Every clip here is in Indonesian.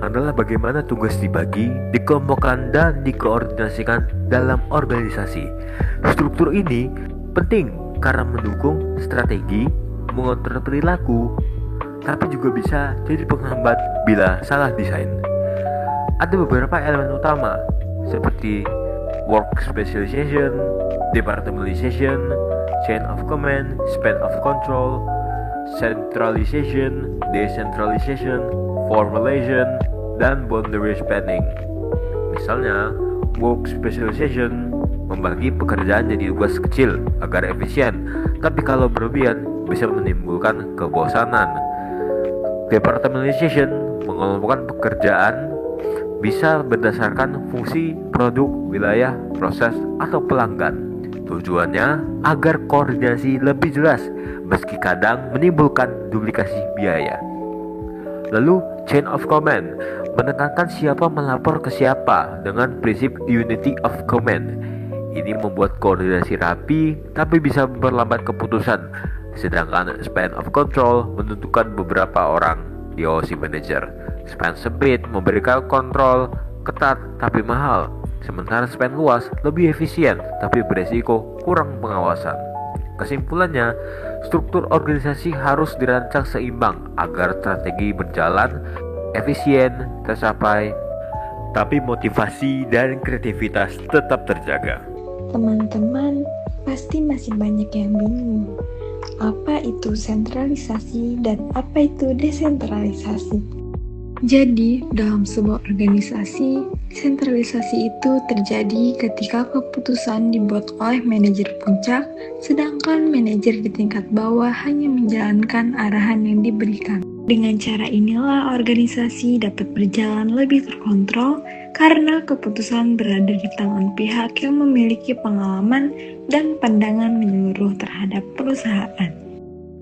adalah bagaimana tugas dibagi, dikelompokkan, dan dikoordinasikan dalam organisasi. Struktur ini penting karena mendukung strategi, mengontrol perilaku, tapi juga bisa jadi penghambat bila salah desain. Ada beberapa elemen utama seperti work specialization, departmentalization, chain of command, span of control, centralization, decentralization, formalization, dan boundary spanning. Misalnya, work specialization membagi pekerjaan jadi tugas kecil agar efisien, tapi kalau berlebihan bisa menimbulkan kebosanan. Departmentalization mengelompokkan pekerjaan bisa berdasarkan fungsi, produk, wilayah, proses, atau pelanggan. Tujuannya agar koordinasi lebih jelas, meski kadang menimbulkan duplikasi biaya. Lalu, chain of command menekankan siapa melapor ke siapa dengan prinsip unity of command. Ini membuat koordinasi rapi, tapi bisa memperlambat keputusan. Sedangkan span of control menentukan beberapa orang diawasi manajer. Span sempit memberikan kontrol ketat tapi mahal. Sementara span luas lebih efisien tapi beresiko kurang pengawasan. Kesimpulannya, struktur organisasi harus dirancang seimbang agar strategi berjalan efisien, tercapai, tapi motivasi dan kreativitas tetap terjaga. Teman-teman, pasti masih banyak yang bingung. Apa itu sentralisasi dan apa itu desentralisasi? Jadi, dalam sebuah organisasi, sentralisasi itu terjadi ketika keputusan dibuat oleh manajer puncak, sedangkan manajer di tingkat bawah hanya menjalankan arahan yang diberikan. Dengan cara inilah organisasi dapat berjalan lebih terkontrol karena keputusan berada di tangan pihak yang memiliki pengalaman dan pandangan menyeluruh terhadap perusahaan.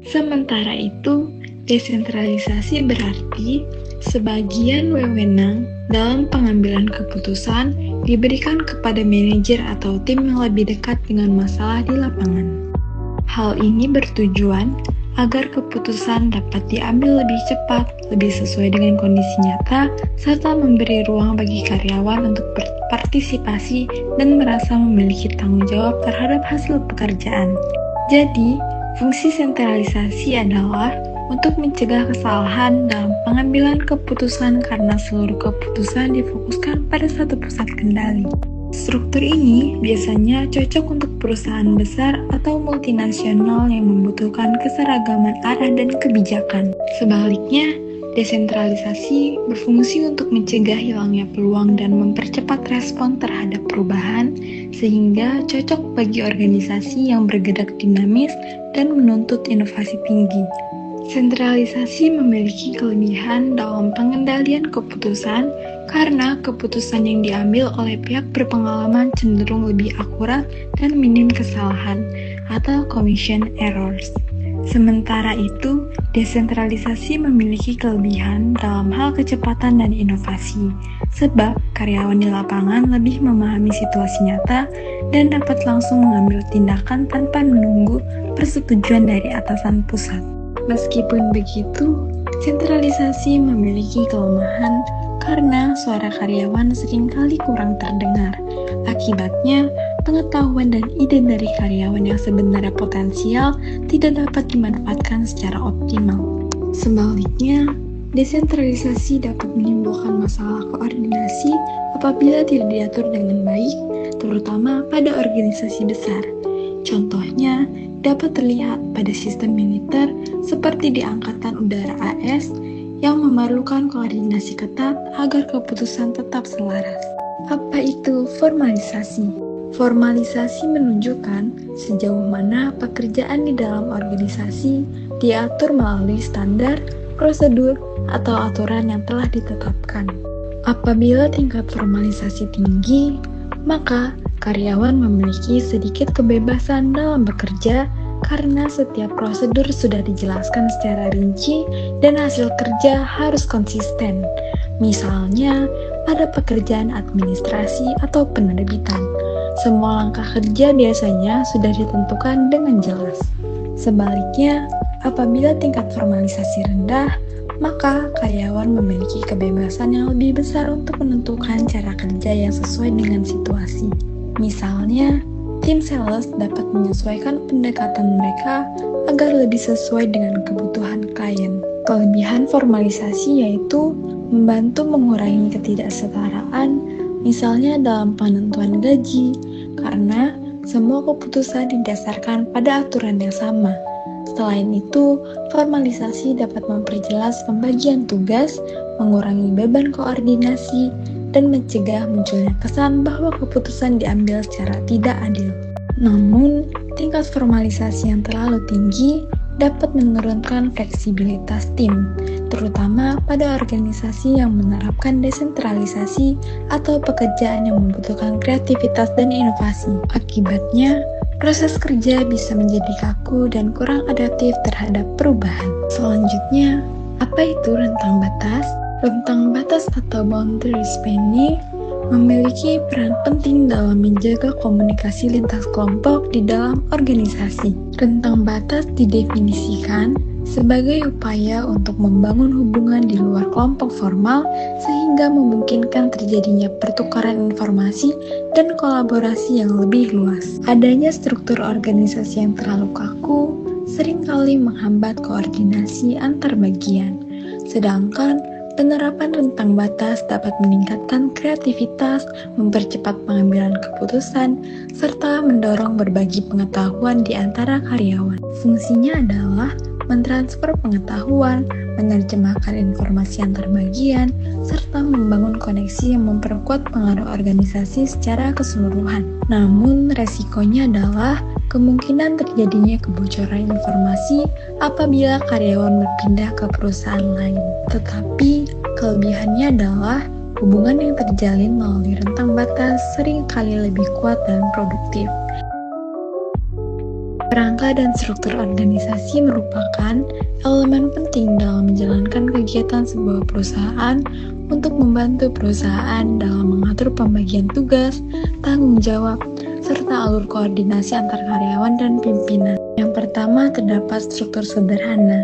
Sementara itu, desentralisasi berarti sebagian wewenang dalam pengambilan keputusan diberikan kepada manajer atau tim yang lebih dekat dengan masalah di lapangan. Hal ini bertujuan agar keputusan dapat diambil lebih cepat, lebih sesuai dengan kondisi nyata, serta memberi ruang bagi karyawan untuk berpartisipasi dan merasa memiliki tanggung jawab terhadap hasil pekerjaan. Jadi, fungsi sentralisasi adalah untuk mencegah kesalahan dalam pengambilan keputusan karena seluruh keputusan difokuskan pada satu pusat kendali. Struktur ini biasanya cocok untuk perusahaan besar atau multinasional yang membutuhkan keseragaman arah dan kebijakan. Sebaliknya, desentralisasi berfungsi untuk mencegah hilangnya peluang dan mempercepat respon terhadap perubahan, sehingga cocok bagi organisasi yang bergerak dinamis dan menuntut inovasi tinggi. Sentralisasi memiliki kelebihan dalam pengendalian keputusan karena keputusan yang diambil oleh pihak berpengalaman cenderung lebih akurat dan minim kesalahan atau commission errors. Sementara itu, desentralisasi memiliki kelebihan dalam hal kecepatan dan inovasi, sebab karyawan di lapangan lebih memahami situasi nyata dan dapat langsung mengambil tindakan tanpa menunggu persetujuan dari atasan pusat. Meskipun begitu, sentralisasi memiliki kelemahan karena suara karyawan seringkali kurang terdengar. Akibatnya, pengetahuan dan ide dari karyawan yang sebenarnya potensial tidak dapat dimanfaatkan secara optimal. Sebaliknya, desentralisasi dapat menimbulkan masalah koordinasi apabila tidak diatur dengan baik, terutama pada organisasi besar. Contohnya, dapat terlihat pada sistem militer seperti di Angkatan Udara AS yang memerlukan koordinasi ketat agar keputusan tetap selaras. Apa itu formalisasi? Formalisasi menunjukkan sejauh mana pekerjaan di dalam organisasi diatur melalui standar, prosedur, atau aturan yang telah ditetapkan. Apabila tingkat formalisasi tinggi, maka karyawan memiliki sedikit kebebasan dalam bekerja karena setiap prosedur sudah dijelaskan secara rinci dan hasil kerja harus konsisten. Misalnya, pada pekerjaan administrasi atau penerbitan, semua langkah kerja biasanya sudah ditentukan dengan jelas. Sebaliknya, apabila tingkat formalisasi rendah, maka karyawan memiliki kebebasan yang lebih besar untuk menentukan cara kerja yang sesuai dengan situasi. Misalnya, tim sales dapat menyesuaikan pendekatan mereka agar lebih sesuai dengan kebutuhan klien. Kelebihan formalisasi yaitu membantu mengurangi ketidaksetaraan, misalnya dalam penentuan gaji, karena semua keputusan didasarkan pada aturan yang sama. Selain itu, formalisasi dapat memperjelas pembagian tugas, mengurangi beban koordinasi, dan mencegah munculnya kesan bahwa keputusan diambil secara tidak adil. Namun, tingkat formalisasi yang terlalu tinggi dapat menurunkan fleksibilitas tim, terutama pada organisasi yang menerapkan desentralisasi atau pekerjaan yang membutuhkan kreativitas dan inovasi. Akibatnya, proses kerja bisa menjadi kaku dan kurang adaptif terhadap perubahan. Selanjutnya, apa itu rentang batas? Rentang batas atau boundary spanning memiliki peran penting dalam menjaga komunikasi lintas kelompok di dalam organisasi. Rentang batas didefinisikan sebagai upaya untuk membangun hubungan di luar kelompok formal sehingga memungkinkan terjadinya pertukaran informasi dan kolaborasi yang lebih luas. Adanya struktur organisasi yang terlalu kaku seringkali menghambat koordinasi antar bagian, sedangkan penerapan rentang batas dapat meningkatkan kreativitas, mempercepat pengambilan keputusan, serta mendorong berbagi pengetahuan di antara karyawan. Fungsinya adalah mentransfer pengetahuan, menerjemahkan informasi antar bagian, serta membangun koneksi yang memperkuat pengaruh organisasi secara keseluruhan. Namun, resikonya adalah kemungkinan terjadinya kebocoran informasi apabila karyawan berpindah ke perusahaan lain. Tetapi, kelebihannya adalah hubungan yang terjalin melalui rentang batas seringkali lebih kuat dan produktif. Kerangka dan struktur organisasi merupakan elemen penting dalam menjalankan kegiatan sebuah perusahaan untuk membantu perusahaan dalam mengatur pembagian tugas, tanggung jawab, serta alur koordinasi antar karyawan dan pimpinan. Yang pertama, terdapat struktur sederhana.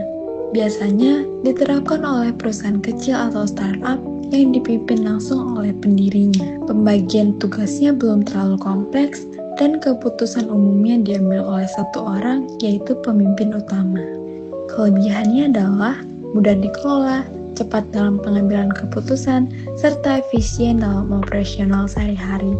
Biasanya diterapkan oleh perusahaan kecil atau startup yang dipimpin langsung oleh pendirinya. Pembagian tugasnya belum terlalu kompleks dan keputusan umumnya diambil oleh satu orang, yaitu pemimpin utama. Kelebihannya adalah mudah dikelola, cepat dalam pengambilan keputusan, serta efisien dalam operasional sehari-hari.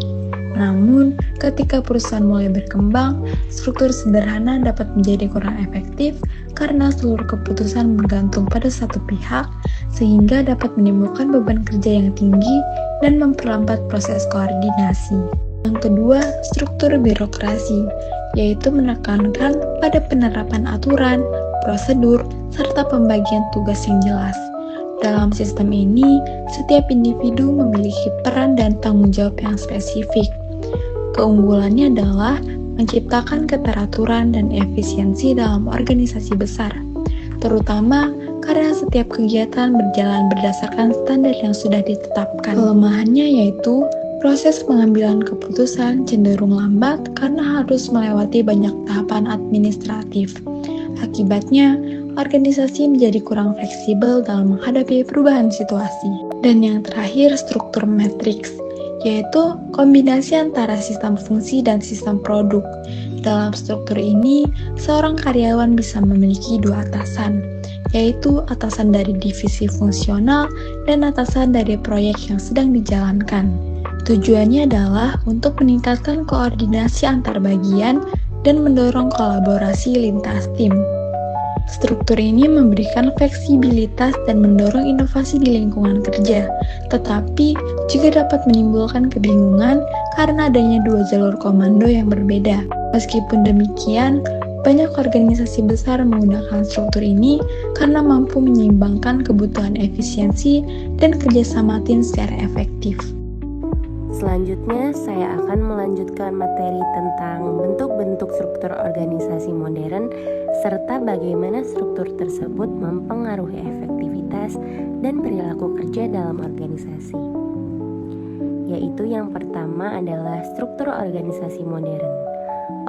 Namun, ketika perusahaan mulai berkembang, struktur sederhana dapat menjadi kurang efektif karena seluruh keputusan bergantung pada satu pihak, sehingga dapat menimbulkan beban kerja yang tinggi dan memperlambat proses koordinasi. Yang kedua, struktur birokrasi, yaitu menekankan pada penerapan aturan, prosedur, serta pembagian tugas yang jelas. Dalam sistem ini, setiap individu memiliki peran dan tanggung jawab yang spesifik. Keunggulannya adalah menciptakan keteraturan dan efisiensi dalam organisasi besar, terutama karena setiap kegiatan berjalan berdasarkan standar yang sudah ditetapkan. Kelemahannya yaitu proses pengambilan keputusan cenderung lambat karena harus melewati banyak tahapan administratif. Akibatnya, organisasi menjadi kurang fleksibel dalam menghadapi perubahan situasi. Dan yang terakhir, struktur matriks, yaitu kombinasi antara sistem fungsi dan sistem produk. Dalam struktur ini, seorang karyawan bisa memiliki dua atasan, yaitu atasan dari divisi fungsional dan atasan dari proyek yang sedang dijalankan. Tujuannya adalah untuk meningkatkan koordinasi antar bagian dan mendorong kolaborasi lintas tim. Struktur ini memberikan fleksibilitas dan mendorong inovasi di lingkungan kerja, tetapi juga dapat menimbulkan kebingungan karena adanya dua jalur komando yang berbeda. Meskipun demikian, banyak organisasi besar menggunakan struktur ini karena mampu menyeimbangkan kebutuhan efisiensi dan kerjasama tim secara efektif. Selanjutnya, saya akan melanjutkan materi tentang bentuk-bentuk struktur organisasi modern serta bagaimana struktur tersebut mempengaruhi efektivitas dan perilaku kerja dalam organisasi. Yaitu yang pertama adalah struktur organisasi modern.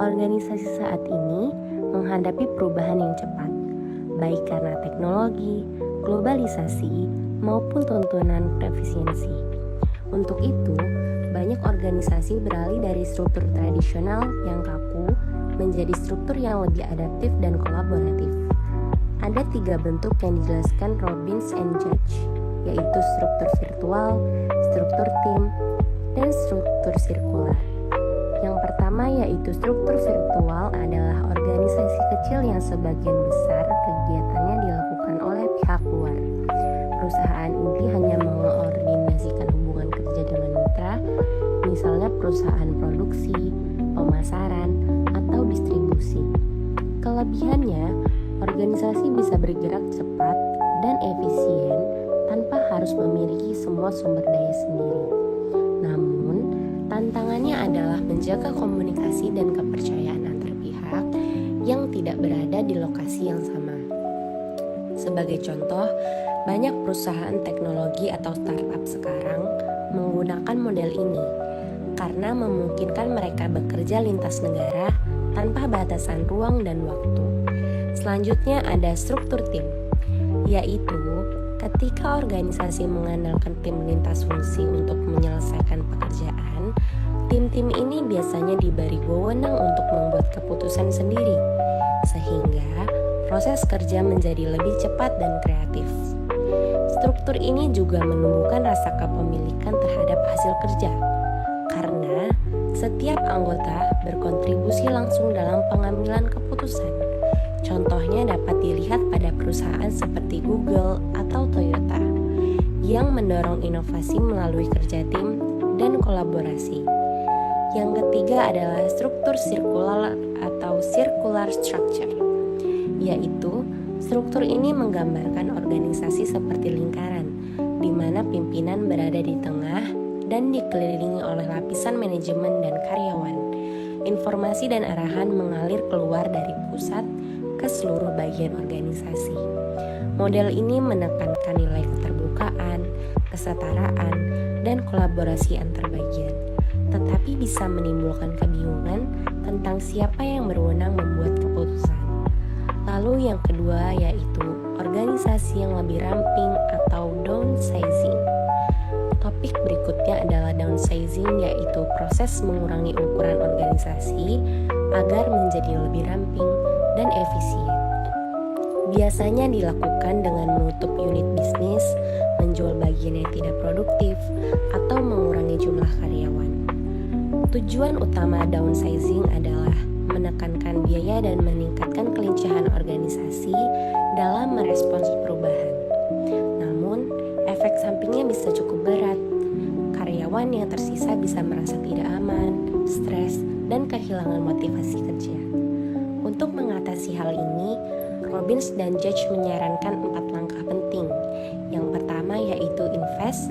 Organisasi saat ini menghadapi perubahan yang cepat, baik karena teknologi, globalisasi, maupun tuntunan efisiensi. Untuk itu, banyak organisasi beralih dari struktur tradisional yang kaku menjadi struktur yang lebih adaptif dan kolaboratif. Ada 3 bentuk yang dijelaskan Robbins and Judge, yaitu struktur virtual, struktur tim, dan struktur sirkular. Yang pertama yaitu struktur virtual adalah organisasi kecil yang sebagian besar kegiatannya dilakukan oleh pihak luar. Perusahaan inti hanya mengkoordinasikan hubungan kerja dengan mitra, misalnya perusahaan produksi, pemasaran, atau distribusi. Kelebihannya, organisasi bisa bergerak cepat dan efisien tanpa harus memiliki semua sumber daya sendiri. Namun, tantangannya adalah menjaga komunikasi dan kepercayaan antar pihak yang tidak berada di lokasi yang sama. Sebagai contoh, banyak perusahaan teknologi atau startup sekarang menggunakan model ini karena memungkinkan mereka bekerja lintas negara tanpa batasan ruang dan waktu. Selanjutnya ada struktur tim, yaitu ketika organisasi mengandalkan tim lintas fungsi untuk menyelesaikan pekerjaan, tim-tim ini biasanya diberi wewenang untuk membuat keputusan sendiri, sehingga proses kerja menjadi lebih cepat dan kreatif. Struktur ini juga menumbuhkan rasa kepemilikan terhadap hasil kerja, karena setiap anggota berkontribusi langsung dalam pengambilan keputusan. Contohnya dapat dilihat pada perusahaan seperti Google atau Toyota yang mendorong inovasi melalui kerja tim dan kolaborasi. Yang ketiga adalah struktur sirkular atau circular structure, yaitu struktur ini menggambarkan organisasi seperti lingkaran, di mana pimpinan berada di tengah dan dikelilingi oleh lapisan manajemen dan karyawan. Informasi dan arahan mengalir keluar dari pusat ke seluruh bagian organisasi. Model ini menekankan nilai keterbukaan, kesetaraan, dan kolaborasi antar bagian, tetapi bisa menimbulkan kebingungan tentang siapa yang berwenang membuat keputusan. Lalu yang kedua yaitu organisasi yang lebih ramping atau downsizing. Topik berikutnya adalah downsizing, yaitu proses mengurangi ukuran organisasi agar menjadi lebih ramping dan efisien. Biasanya dilakukan dengan menutup unit bisnis, menjual bagian yang tidak produktif, atau mengurangi jumlah karyawan. Tujuan utama downsizing adalah menekankan biaya dan meningkatkan kelincahan organisasi dalam merespons perubahan. Namun, efek sampingnya bisa cukup berat. Karyawan yang tersisa bisa merasa tidak aman, stres, dan kehilangan motivasi kerja. Untuk mengatasi hal ini, Robbins dan Judge menyarankan 4 langkah penting. Yang pertama yaitu invest,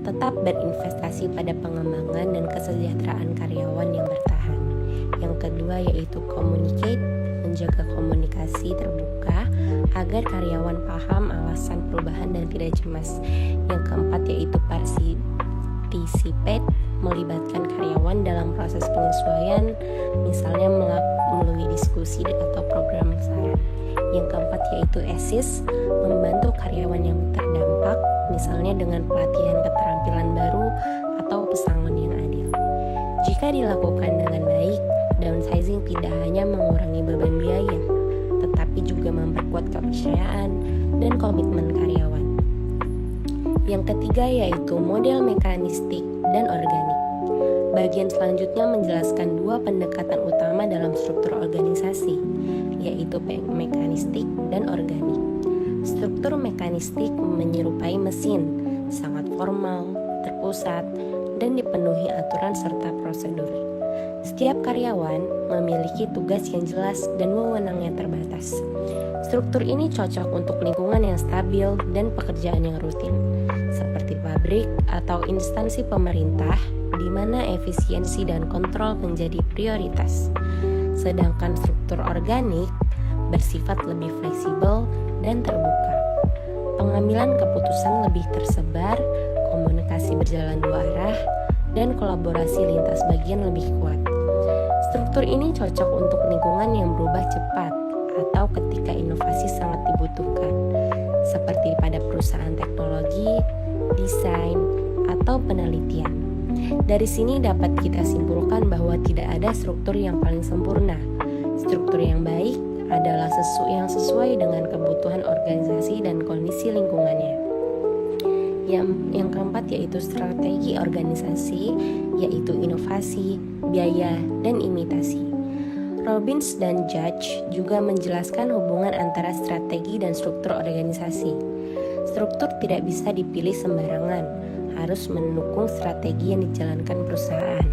tetap berinvestasi pada pengembangan dan kesejahteraan karyawan yang bertahan. Yang kedua yaitu communicate, menjaga komunikasi terbuka agar karyawan paham alasan perubahan dan tidak cemas. Yang keempat yaitu participate, melibatkan karyawan dalam proses penyesuaian, misalnya melalui diskusi atau program saran. Yang keempat yaitu assist, membantu karyawan yang terdampak, misalnya dengan pelatihan keterampilan baru atau pesangon yang adil. Jika dilakukan dengan baik, downsizing tidak hanya mengurangi beban biaya, tetapi juga memperkuat kepercayaan dan komitmen karyawan. Yang ketiga yaitu model mekanistik dan organik. Bagian selanjutnya menjelaskan 2 pendekatan utama dalam struktur organisasi, yaitu mekanistik dan organik. Struktur mekanistik menyerupai mesin, sangat formal, terpusat, dan dipenuhi aturan serta prosedur. Setiap karyawan memiliki tugas yang jelas dan wewenang yang terbatas. Struktur ini cocok untuk lingkungan yang stabil dan pekerjaan yang rutin, seperti pabrik atau instansi pemerintah, di mana efisiensi dan kontrol menjadi prioritas. Sedangkan struktur organik bersifat lebih fleksibel dan terbuka. Pengambilan keputusan lebih tersebar, komunikasi berjalan 2 arah, dan kolaborasi lintas bagian lebih kuat. Struktur ini cocok untuk lingkungan yang berubah cepat atau ketika inovasi sangat dibutuhkan. seperti pada perusahaan teknologi, desain, atau penelitian. Dari sini dapat kita simpulkan bahwa tidak ada struktur yang paling sempurna. Struktur yang baik adalah yang sesuai dengan kebutuhan organisasi dan kondisi lingkungannya. Yang keempat yaitu strategi organisasi, yaitu inovasi, biaya, dan imitasi. Robbins dan Judge juga menjelaskan hubungan antara strategi dan struktur organisasi. Struktur tidak bisa dipilih sembarangan, harus mendukung strategi yang dijalankan perusahaan.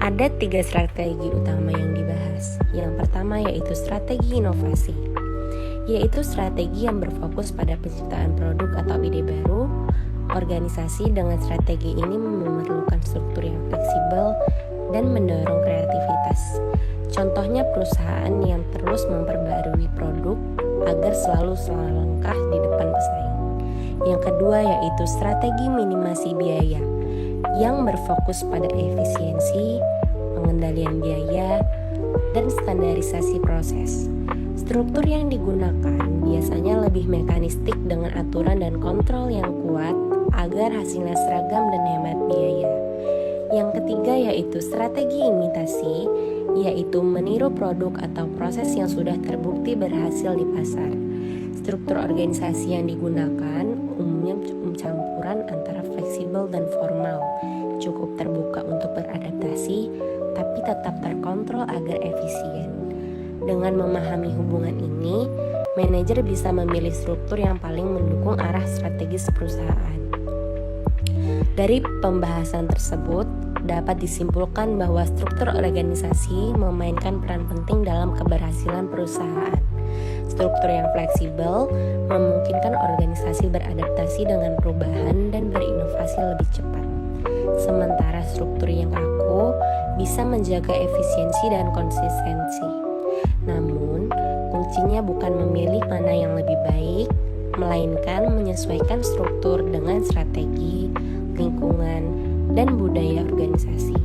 Ada 3 strategi utama yang dibahas. Yang pertama yaitu strategi inovasi, yaitu strategi yang berfokus pada penciptaan produk atau ide baru. Organisasi dengan strategi ini memerlukan struktur yang fleksibel dan mendorong kreativitas. Contohnya perusahaan yang terus memperbarui produk agar selalu selangkah di depan pesaing. Yang kedua yaitu strategi minimasi biaya, yang berfokus pada efisiensi, pengendalian biaya, dan standarisasi proses. Struktur yang digunakan biasanya lebih mekanistik dengan aturan dan kontrol yang kuat agar hasilnya seragam dan hemat biaya. Yang ketiga yaitu strategi imitasi, yaitu meniru produk atau proses yang sudah terbukti berhasil di pasar. Struktur organisasi yang digunakan umumnya campuran antara fleksibel dan formal, cukup terbuka untuk beradaptasi, tapi tetap terkontrol agar efisien. Dengan memahami hubungan ini, manajer bisa memilih struktur yang paling mendukung arah strategis perusahaan. Dari pembahasan tersebut, dapat disimpulkan bahwa struktur organisasi memainkan peran penting dalam keberhasilan perusahaan. Struktur yang fleksibel memungkinkan organisasi beradaptasi dengan perubahan dan berinovasi lebih cepat. Sementara struktur yang kaku bisa menjaga efisiensi dan konsistensi. Namun, kuncinya bukan memilih mana yang lebih baik, melainkan menyesuaikan struktur dengan strategi, lingkungan, dan budaya organisasi.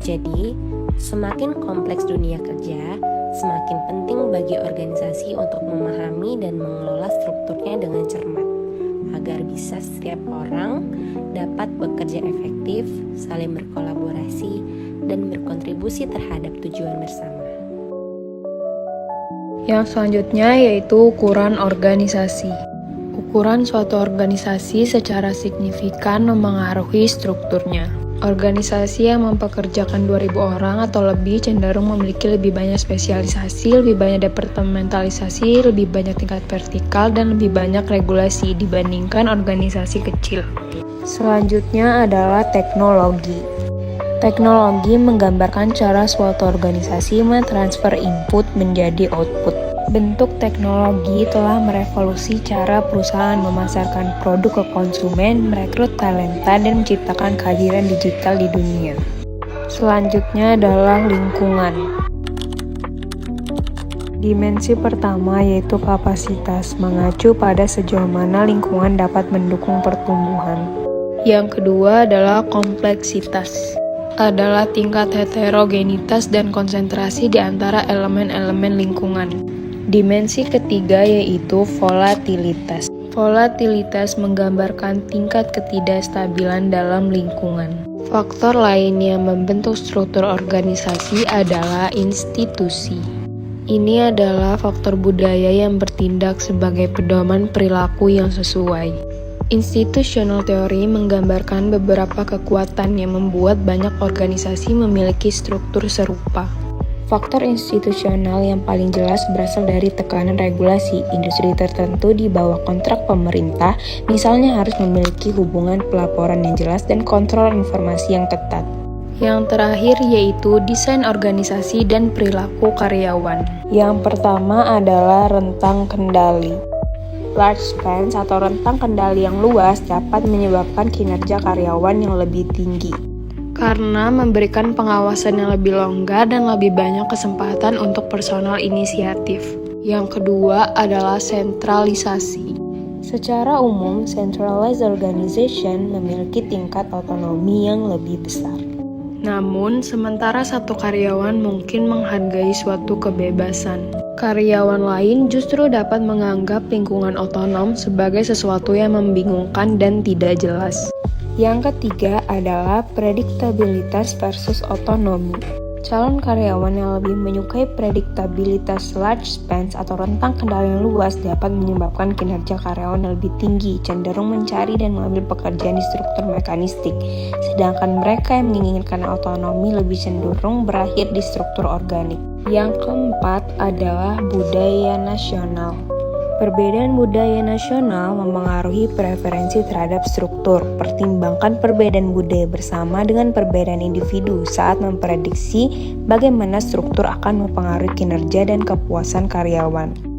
Jadi, semakin kompleks dunia kerja, semakin penting bagi organisasi untuk memahami dan mengelola strukturnya dengan cermat, agar bisa setiap orang dapat bekerja efektif, saling berkolaborasi, dan berkontribusi terhadap tujuan bersama. Yang selanjutnya yaitu ukuran organisasi. Ukuran suatu organisasi secara signifikan memengaruhi strukturnya. Organisasi yang mempekerjakan 2.000 orang atau lebih cenderung memiliki lebih banyak spesialisasi, lebih banyak departementalisasi, lebih banyak tingkat vertikal, dan lebih banyak regulasi dibandingkan organisasi kecil. Selanjutnya adalah teknologi. Teknologi menggambarkan cara suatu organisasi mentransfer input menjadi output. Bentuk teknologi telah merevolusi cara perusahaan memasarkan produk ke konsumen, merekrut talenta, dan menciptakan kehadiran digital di dunia. Selanjutnya adalah lingkungan. Dimensi pertama yaitu kapasitas, mengacu pada sejauh mana lingkungan dapat mendukung pertumbuhan. Yang kedua adalah kompleksitas, adalah tingkat heterogenitas dan konsentrasi di antara elemen-elemen lingkungan. Dimensi ketiga yaitu volatilitas. Volatilitas menggambarkan tingkat ketidakstabilan dalam lingkungan. Faktor lain yang membentuk struktur organisasi adalah institusi. Ini adalah faktor budaya yang bertindak sebagai pedoman perilaku yang sesuai. Institutional theory menggambarkan beberapa kekuatan yang membuat banyak organisasi memiliki struktur serupa. Faktor institusional yang paling jelas berasal dari tekanan regulasi. Industri tertentu di bawah kontrak pemerintah, misalnya harus memiliki hubungan pelaporan yang jelas dan kontrol informasi yang ketat. Yang terakhir yaitu desain organisasi dan perilaku karyawan. Yang pertama adalah rentang kendali. Large spans atau rentang kendali yang luas dapat menyebabkan kinerja karyawan yang lebih tinggi, karena memberikan pengawasan yang lebih longgar dan lebih banyak kesempatan untuk personal inisiatif. Yang kedua adalah sentralisasi. Secara umum, centralized organization memiliki tingkat otonomi yang lebih besar. Namun, sementara satu karyawan mungkin menghargai suatu kebebasan. Karyawan lain justru dapat menganggap lingkungan otonom sebagai sesuatu yang membingungkan dan tidak jelas. Yang ketiga adalah prediktabilitas versus otonomi. Calon karyawan yang lebih menyukai prediktabilitas large spans atau rentang kendali yang luas dapat menyebabkan kinerja karyawan yang lebih tinggi, cenderung mencari dan mengambil pekerjaan di struktur mekanistik. Sedangkan mereka yang menginginkan otonomi lebih cenderung berakhir di struktur organik. Yang keempat adalah budaya nasional. Perbedaan budaya nasional mempengaruhi preferensi terhadap struktur. Pertimbangkan perbedaan budaya bersama dengan perbedaan individu saat memprediksi bagaimana struktur akan mempengaruhi kinerja dan kepuasan karyawan.